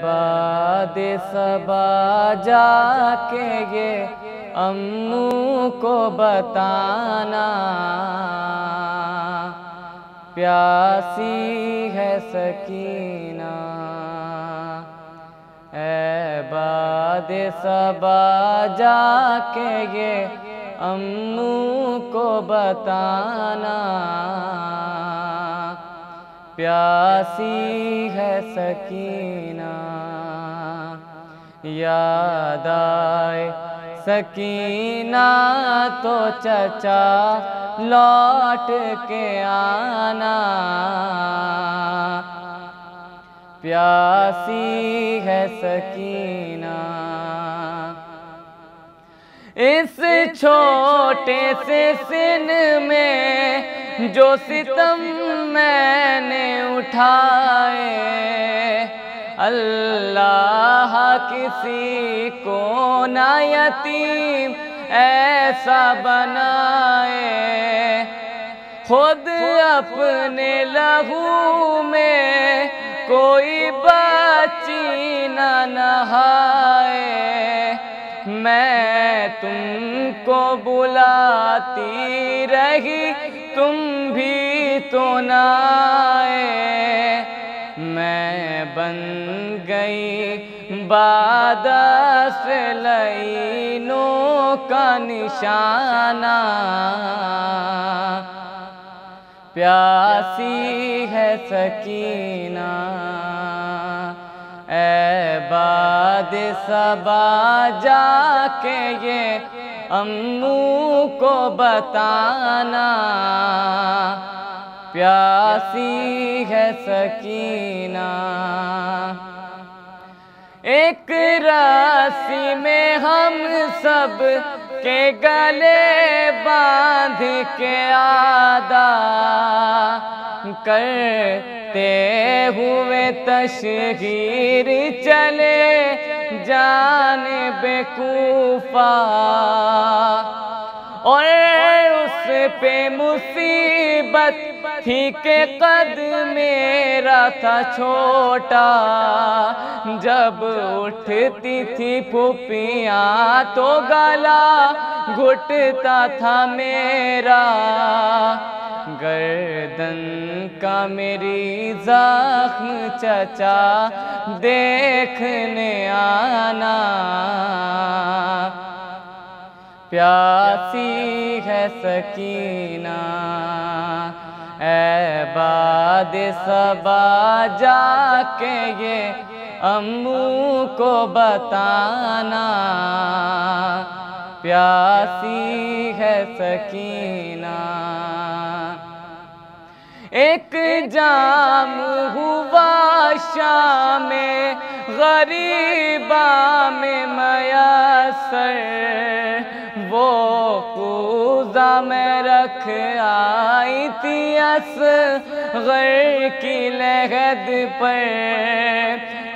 باد صبا جا کے یہ امو کو بتانا، پیاسی ہے سکینہ۔ اے باد صبا جا کے یہ امو کو بتانا، پیاسی ہے سکینہ۔ یاد آئے سکینہ تو چچا لوٹ کے آنا، پیاسی ہے سکینہ۔ اس چھوٹے سے سن میں جو ستم میں نے اٹھائے، اللہ کسی کو نہ یتیم ایسا بنائے، خود اپنے لہو میں کوئی بچی نہ نہائے۔ میں تم کو بلاتی رہی تم بھی تو نہ آئے، میں بن گئی بادس لعینوں کا نشانہ، پیاسی ہے سکینہ۔ اے باد صبا جا کے یہ امو کو بتانا، پیاسی ہے سکینہ۔ ایک رسی میں ہم سب کے گلے باندھ کے آدھا کرتے ہوئے تشہیر چلے جانب کوفہ، اور اس پہ مصیبت تھی کہ قد میرا تھا چھوٹا، جب اٹھتی تھی پھوپھیاں تو گلا گھٹتا تھا میرا، گردن کا میری زخم چچا دیکھنے آنا، پیاسی ہے سکینہ۔ اے باد صبا جا کے یہ امو کو بتانا، پیاسی ہے سکینہ۔ ایک جام ہوا شام غریباں میں میسر، وہ کوزہ میں رکھ آئی تھی اصغر کی لحد پر،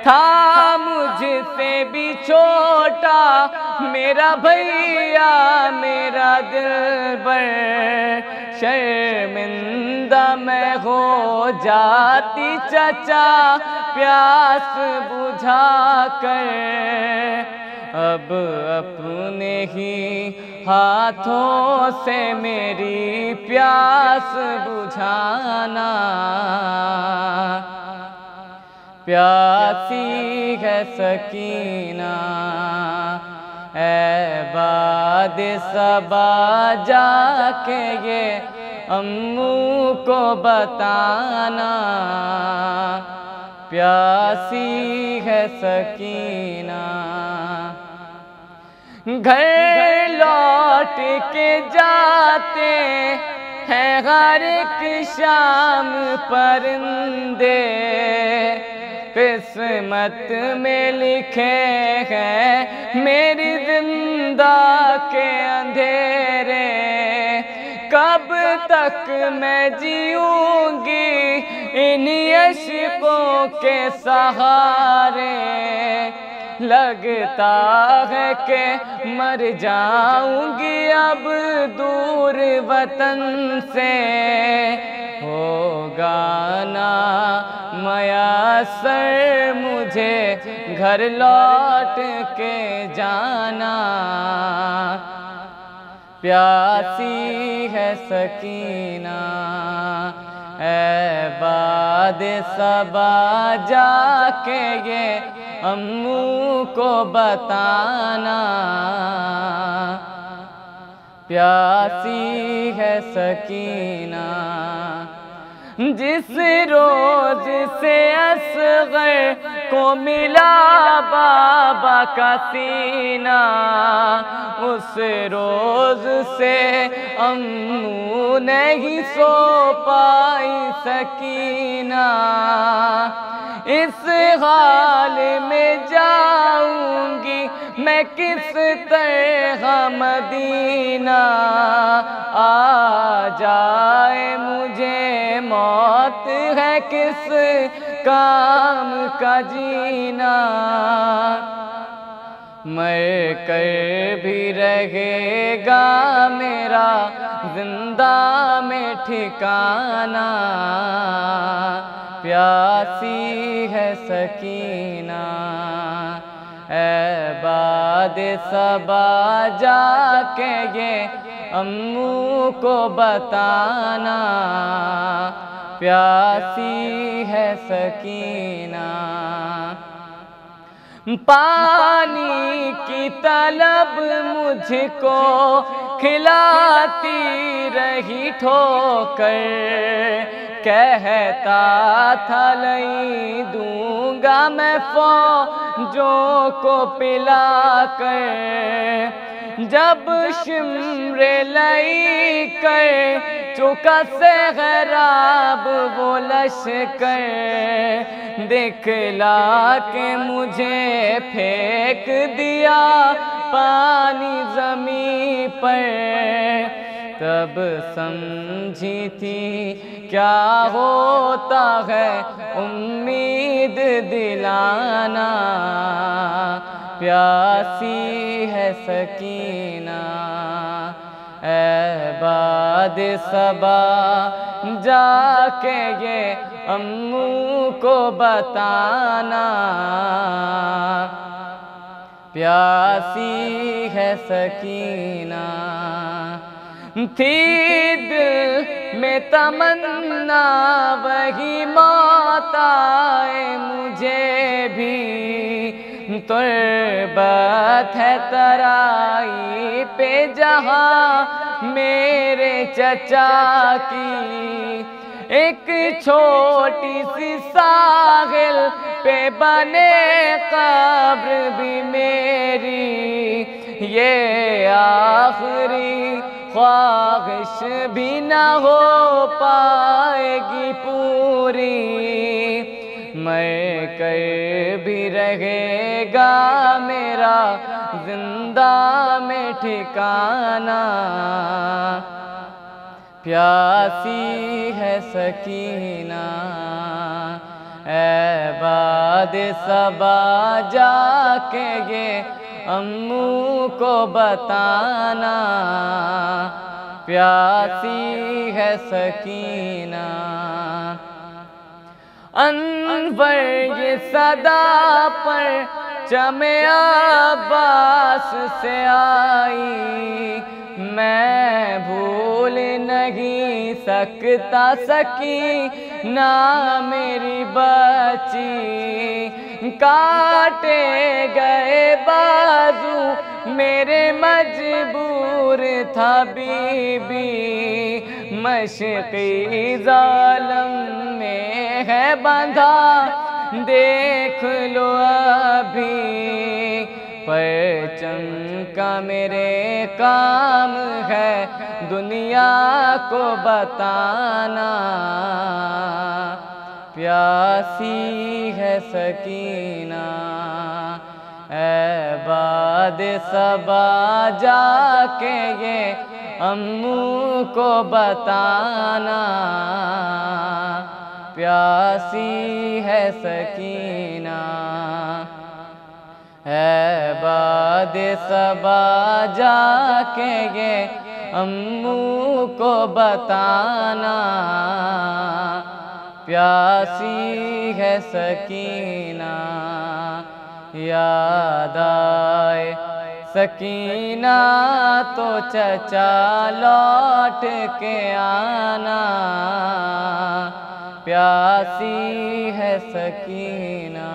تھا مجھ سے بھی چھوٹا میرا بھیا میرا دلبر، شرمندہ میں ہو جاتی چچا پیاس بجھا کر، اب اپنے ہی ہاتھوں سے میری پیاس بجھانا، پیاسی ہے سکینہ۔ اے باد صبا جا کے یہ امو کو بتانا، پیاسی ہے سکینہ۔ گھر لوٹ کے جاتے ہیں ہر ایک شام پرندے، قسمت میں لکھے ہیں میری زندہ کے اندھیرے، کب تک میں جیوں گی انہی عشقوں کے سہارے، لگتا ہے کہ مر جاؤں گی اب دور وطن سے، ہوگا نا میسر مجھے گھر لوٹ کے جانا، پیاسی ہے سکینہ اے باد صبا جا کے یہ امو کو بتانا، پیاسی ہے سکینہ جس روز سے اصغر کو ملا بابا کا سینہ، اس روز سے امو نہیں سو پائی سکینہ، اس حال میں جاؤں گی میں کس طرح مدینہ، آ جائے مجھے موت ہے کس کام کا جینا، مر کر بھی رہے گا میرا زندہ میں ٹھکانہ، پیاسی ہے سکینہ اے باد صبا جا کے یہ امو کو بتانا، پیاسی ہے سکینہ، پانی کی طلب مجھ کو کھلاتی رہی ٹھوکر، کہتا تھا نہیں دوں گا میں فوجوں کو پلا کر، جب شمر لئی کر چکا سہراب وہ لشکر، دکھلا کے مجھے پھینک دیا پانی زمین پر، تب سمجھی تھی کیا ہوتا ہے امید دلانا، پیاسی ہے سکینہ اے باد صبا جا کے یہ امو کو بتانا، پیاسی ہے سکینہ، تھی دل میں تمنا وہی موت آئے مجھے بھی، تربت ہے ترائی پہ جہاں میرے چچا کی، ایک چھوٹی سی ساحل پہ بنے قبر بھی میری، یہ آخری خواہش بھی نہ ہو پائے گی پوری، مر کر بھی رہے گا میرا زندہ میں ٹھکانہ، پیاسی ہے سکینہ اے باد صبا جا کے یہ امو کو بتانا، پیاسی ہے سکینہ، انور یہ صدا پر چمے عباس سے آئی، میں بھول نہیں سکتا سکینہ میری بچی، کاٹے گئے بازو میرے مجبور تھا بی بی، مشقی ظالم میں ہے بندھا دیکھ لو ابھی، پرچم کا میرے کام ہے دنیا کو بتانا، پیاسی ہے سکینہ اے باد صبا جا کے یہ امو کو بتانا، پیاسی ہے سکینہ اے باد صبا جا کے یہ امو کو بتانا، پیاسی ہے سکینہ، یاد آئے سکینہ تو چچا لوٹ کے آنا، پیاسی ہے سکینہ۔